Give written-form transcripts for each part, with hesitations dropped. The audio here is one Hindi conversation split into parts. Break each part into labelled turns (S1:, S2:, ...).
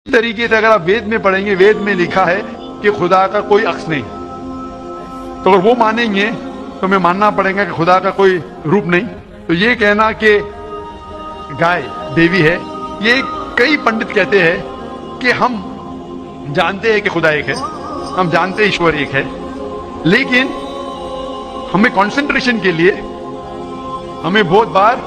S1: तरीके से अगर आप वेद में पढ़ेंगे, वेद में लिखा है कि खुदा का कोई अक्स नहीं, तो अगर वो मानेंगे तो हमें मानना पड़ेगा कि खुदा का कोई रूप नहीं। तो ये कहना कि गाय देवी है, ये कई पंडित कहते हैं कि हम जानते हैं कि खुदा एक है, हम जानते हैं ईश्वर एक है, लेकिन हमें कंसंट्रेशन के लिए हमें बहुत बार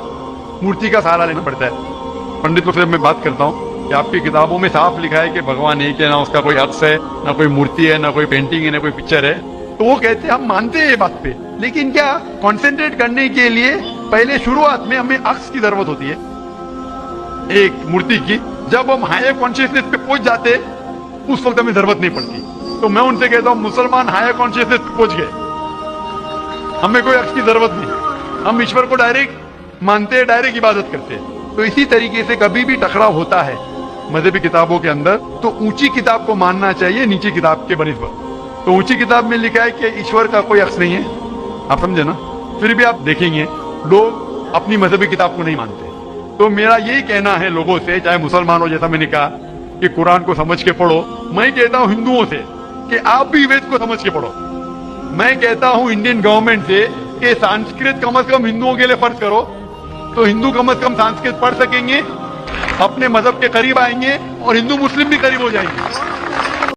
S1: मूर्ति का सहारा लेना पड़ता है। पंडितों से मैं बात करता हूँ कि आपकी किताबों में साफ लिखा है कि भगवान एक है, ना उसका कोई अक्स है, ना कोई मूर्ति है, ना कोई पेंटिंग है, ना कोई पिक्चर है। तो वो कहते हैं हम मानते हैं ये बात पे, लेकिन क्या कंसंट्रेट करने के लिए पहले शुरुआत में हमें अक्स की जरूरत होती है, एक मूर्ति की। जब हम हायर कॉन्शियसनेस पे पहुंच जाते उस वक्त हमें जरूरत नहीं पड़ती। तो मैं उनसे कहता हूँ मुसलमान हायर कॉन्शियसनेस पे पहुंच गए, हमें कोई अक्स की जरूरत नहीं, हम ईश्वर को डायरेक्ट मानते हैं, डायरेक्ट इबादत करते हैं। तो इसी तरीके से कभी भी टकराव होता है मजहबी किताबों के अंदर तो ऊंची किताब को मानना चाहिए नीची किताब के बनिस्बत। तो ऊंची किताब में लिखा है कि ईश्वर का कोई अक्स नहीं है, आप समझे ना। फिर भी आप देखेंगे लोग अपनी मजहबी किताब को नहीं मानते। तो मेरा यही कहना है लोगों से, चाहे मुसलमान हो, जैसा मैंने कहा कि कुरान को समझ के पढ़ो, मैं कहता हूं हिंदुओं से कि आप भी वेद को समझ के पढ़ो। मैं कहता हूं इंडियन गवर्नमेंट से कि संस्कृत कम से कम हिंदुओं के लिए फर्ज करो, तो हिंदू कम से कम संस्कृत पढ़ सकेंगे, अपने मजहब के करीब आएंगे और हिंदू मुस्लिम भी करीब हो जाएंगे।